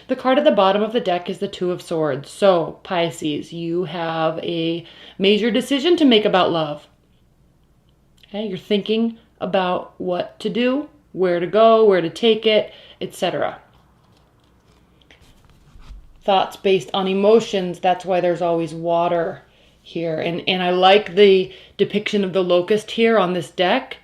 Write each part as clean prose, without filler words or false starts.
The card at the bottom of the deck is the Two of Swords. So, Pisces, you have a major decision to make about love. Okay, you're thinking about what to do, where to go, where to take it, etc. Thoughts based on emotions, that's why there's always water here. And I like the depiction of the locust here on this deck,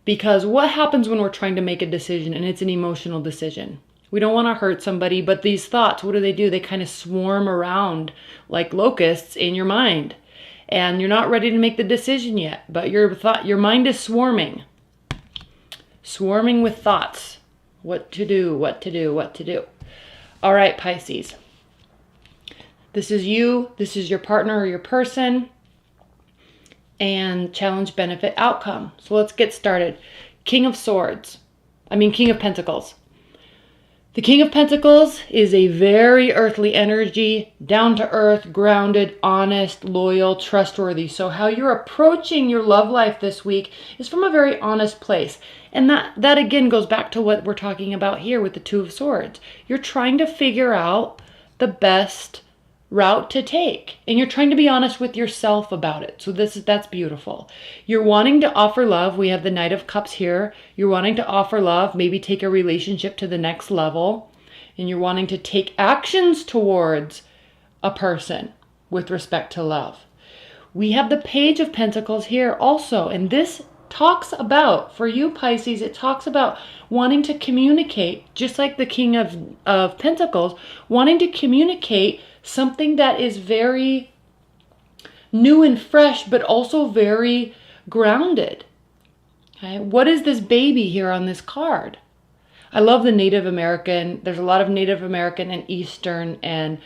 because what happens when we're trying to make a decision and it's an emotional decision? We don't want to hurt somebody, but these thoughts, what do? They kind of swarm around like locusts in your mind. And you're not ready to make the decision yet, but your mind is swarming with thoughts. What to do, what to do, what to do. All right, Pisces. This is you, this is your partner or your person, and challenge, benefit, outcome. So let's get started. King of Pentacles. The King of Pentacles is a very earthly energy, down to earth, grounded, honest, loyal, trustworthy. So how you're approaching your love life this week is from a very honest place. And that again goes back to what we're talking about here with the Two of Swords. You're trying to figure out the best route to take, and you're trying to be honest with yourself about it. So that's beautiful. You're wanting to offer love. We have the Knight of Cups here. You're wanting to offer love, maybe take a relationship to the next level, and you're wanting to take actions towards a person with respect to love. We have the Page of Pentacles here also, and this talks about, for you Pisces, it talks about wanting to communicate, just like the King of Pentacles, wanting to communicate something that is very new and fresh, but also very grounded. Okay? What is this baby here on this card? I love the Native American. There's a lot of Native American and Eastern and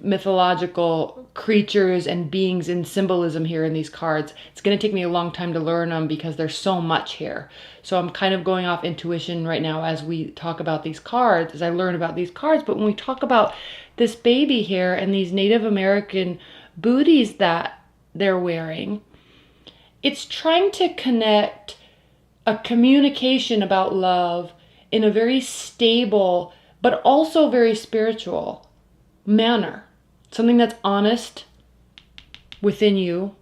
mythological creatures and beings and symbolism here in these cards. It's going to take me a long time to learn them because there's so much here. So I'm kind of going off intuition right now as we talk about these cards, as I learn about these cards. But when we talk about this baby here and these Native American booties that they're wearing, it's trying to connect a communication about love in a very stable but also very spiritual manner. Something that's honest within you,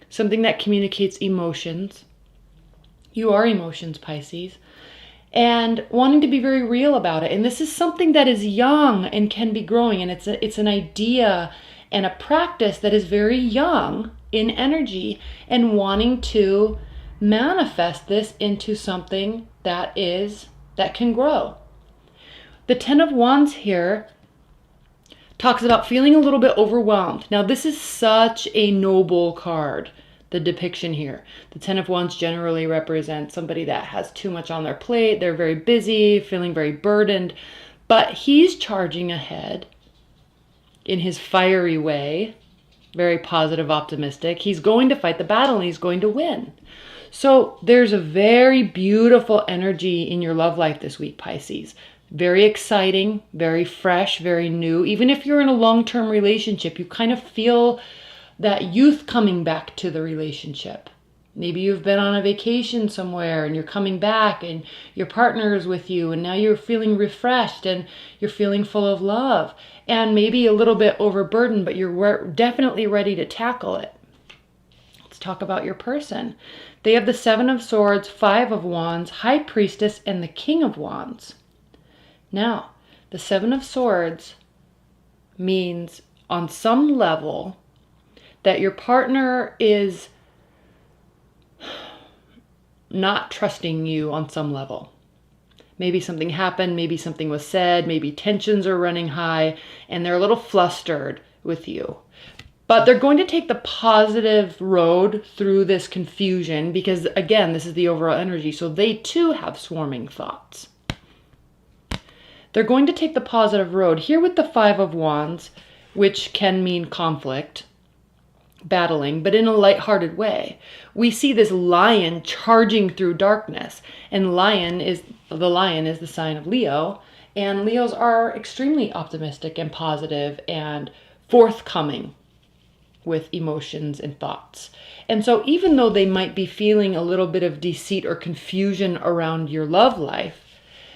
something that communicates emotions. You are emotions, Pisces, and wanting to be very real about it. And this is something that is young and can be growing, and it's an idea and a practice that is very young in energy, and wanting to manifest this into something that can grow. The Ten of Wands here talks about feeling a little bit overwhelmed. Now, this is such a noble card, the depiction here. The Ten of Wands generally represents somebody that has too much on their plate. They're very busy, feeling very burdened, but he's charging ahead in his fiery way, very positive, optimistic. He's going to fight the battle and he's going to win. So there's a very beautiful energy in your love life this week, Pisces. Very exciting, very fresh, very new. Even if you're in a long-term relationship, you kind of feel that youth coming back to the relationship. Maybe you've been on a vacation somewhere and you're coming back and your partner is with you and now you're feeling refreshed and you're feeling full of love and maybe a little bit overburdened, but you're definitely ready to tackle it. Let's talk about your person. They have the Seven of Swords, Five of Wands, High Priestess, and the King of Wands. Now, the Seven of Swords means on some level that your partner is not trusting you on some level. Maybe something happened, maybe something was said, maybe tensions are running high, and they're a little flustered with you. But they're going to take the positive road through this confusion because, again, this is the overall energy, so they too have swarming thoughts. They're going to take the positive road. Here with the Five of Wands, which can mean conflict, battling, but in a lighthearted way. We see this lion charging through darkness, and the lion is the sign of Leo, and Leos are extremely optimistic and positive and forthcoming with emotions and thoughts. And so even though they might be feeling a little bit of deceit or confusion around your love life,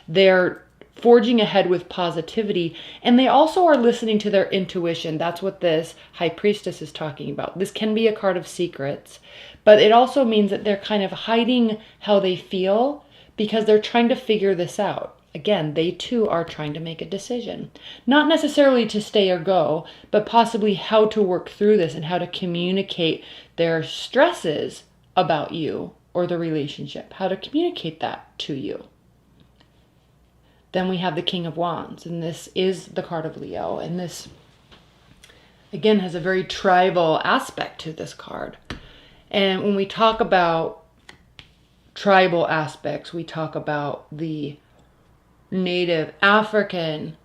they're forging ahead with positivity. And they also are listening to their intuition. That's what this High Priestess is talking about. This can be a card of secrets, but it also means that they're kind of hiding how they feel because they're trying to figure this out. Again, they too are trying to make a decision. Not necessarily to stay or go, but possibly how to work through this and how to communicate their stresses about you or the relationship. How to communicate that to you. Then we have the King of Wands, and this is the card of Leo. And this, again, has a very tribal aspect to this card. And when we talk about tribal aspects, we talk about the Native African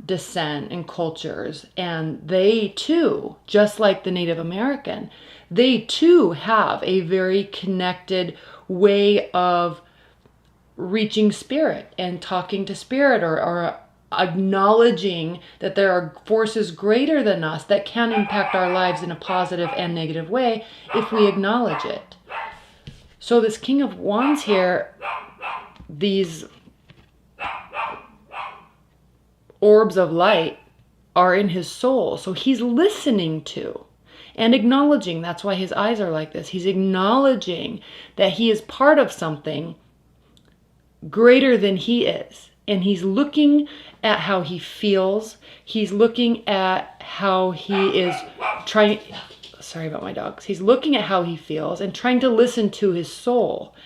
descent and cultures, and they too, just like the Native American, they too have a very connected way of reaching spirit and talking to spirit, or acknowledging that there are forces greater than us that can impact our lives in a positive and negative way if we acknowledge it. So this King of Wands here, these orbs of light are in his soul. So he's listening to and acknowledging. That's why his eyes are like this. He's acknowledging that he is part of something greater than he is. And he's looking at how he feels. He's looking at how he is trying. Sorry about my dogs. He's looking at how he feels and trying to listen to his soul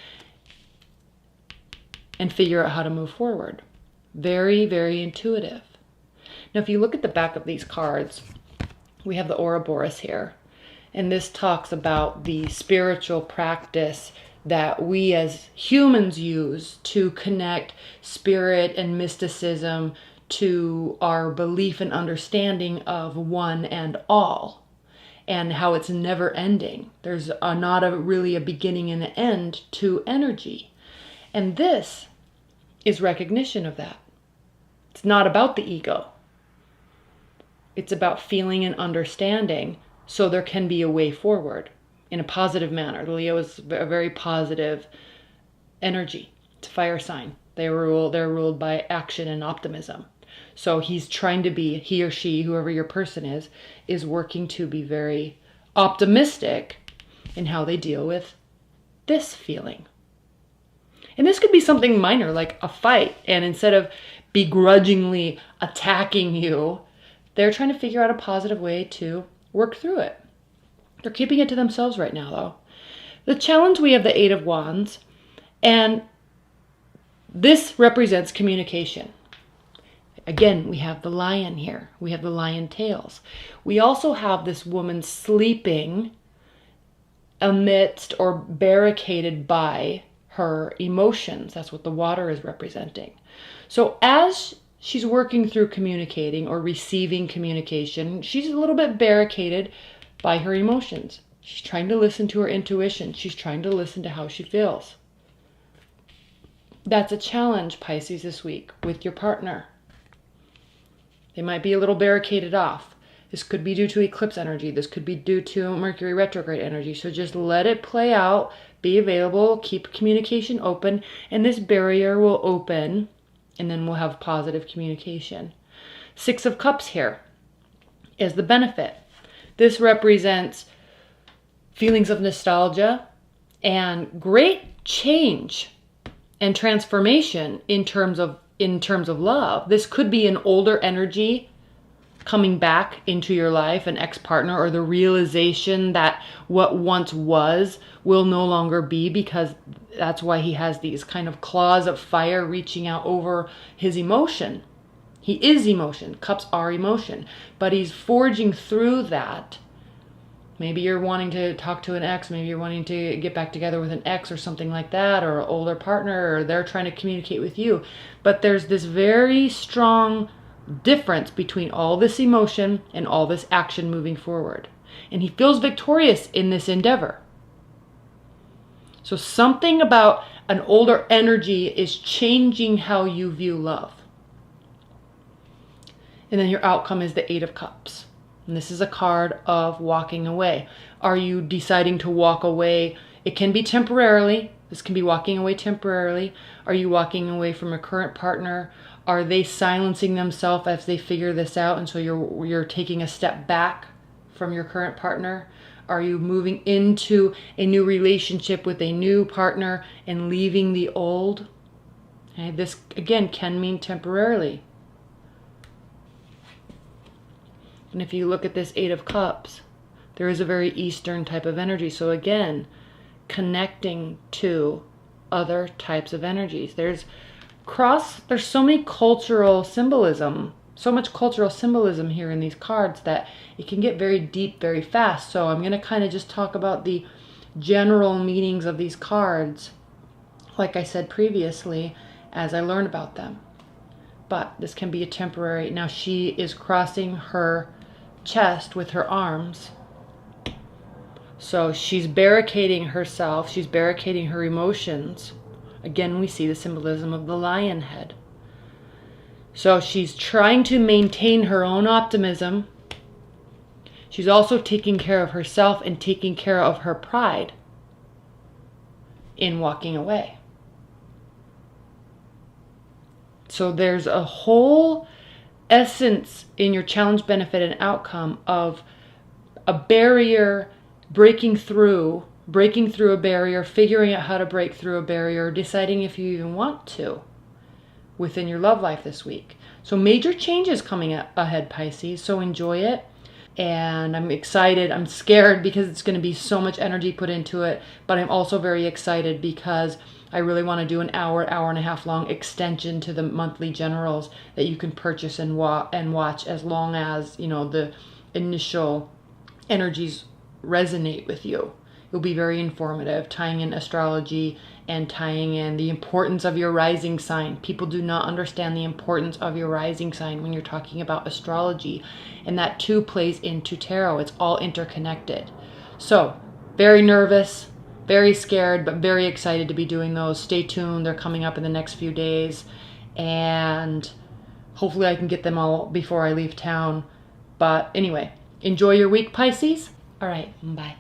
and figure out how to move forward. Very, very intuitive. Now, if you look at the back of these cards, we have the Ouroboros here. And this talks about the spiritual practice that we as humans use to connect spirit and mysticism to our belief and understanding of one and all, and how it's never ending. There's not really a beginning and an end to energy. And this is recognition of that. It's not about the ego. It's about feeling and understanding so there can be a way forward in a positive manner. Leo is a very positive energy. It's a fire sign. They're ruled by action and optimism. So he's trying to be, he or she, whoever your person is working to be very optimistic in how they deal with this feeling. And this could be something minor, like a fight. And instead of begrudgingly attacking you, they're trying to figure out a positive way to work through it. They're keeping it to themselves right now, though. The challenge, we have the Eight of Wands, and this represents communication. Again, we have the lion here. We have the lion tails. We also have this woman sleeping amidst or barricaded by her emotions. That's what the water is representing. So as she's working through communicating or receiving communication, she's a little bit barricaded by her emotions. She's trying to listen to her intuition. She's trying to listen to how she feels. That's a challenge, Pisces, this week with your partner. They might be a little barricaded off. This could be due to eclipse energy. This could be due to Mercury retrograde energy. So just let it play out, be available, keep communication open, and this barrier will open, and then we'll have positive communication. Six of Cups here is the benefit. This represents feelings of nostalgia and great change and transformation in terms of love. This could be an older energy coming back into your life, an ex-partner, or the realization that what once was will no longer be, because that's why he has these kind of claws of fire reaching out over his emotion. He is emotion. Cups are emotion. But he's forging through that. Maybe you're wanting to talk to an ex. Maybe you're wanting to get back together with an ex or something like that, or an older partner, or they're trying to communicate with you. But there's this very strong difference between all this emotion and all this action moving forward. And he feels victorious in this endeavor. So something about an older energy is changing how you view love. And then your outcome is the Eight of Cups. And this is a card of walking away. Are you deciding to walk away? It can be temporarily. This can be walking away temporarily. Are you walking away from a current partner? Are they silencing themselves as they figure this out, and so you're taking a step back from your current partner? Are you moving into a new relationship with a new partner and leaving the old? Okay, this, again, can mean temporarily. And if you look at this Eight of Cups, there is a very Eastern type of energy. So again, connecting to other types of energies. There's so many cultural symbolism, so much cultural symbolism here in these cards that it can get very deep very fast. So I'm going to kind of just talk about the general meanings of these cards, like I said previously, as I learn about them. But this can be a temporary. Now she is crossing her chest with her arms. So she's barricading herself, she's barricading her emotions. Again, we see the symbolism of the lion head. So she's trying to maintain her own optimism. She's also taking care of herself and taking care of her pride in walking away. So there's a whole essence in your challenge, benefit, and outcome of a barrier, breaking through a barrier, figuring out how to break through a barrier, deciding if you even want to within your love life this week. So major changes coming ahead, Pisces, so enjoy it. And I'm excited. I'm scared because it's going to be so much energy put into it, but I'm also very excited because I really want to do an hour and a half long extension to the monthly generals that you can purchase and watch as long as, you know, the initial energies resonate with you. It'll be very informative, tying in astrology and tying in the importance of your rising sign. People do not understand the importance of your rising sign when you're talking about astrology, and that too plays into tarot. It's all interconnected. So very nervous, very scared, but very excited to be doing those. Stay tuned. They're coming up in the next few days, and hopefully I can get them all before I leave town. But anyway, enjoy your week, Pisces. All right, bye.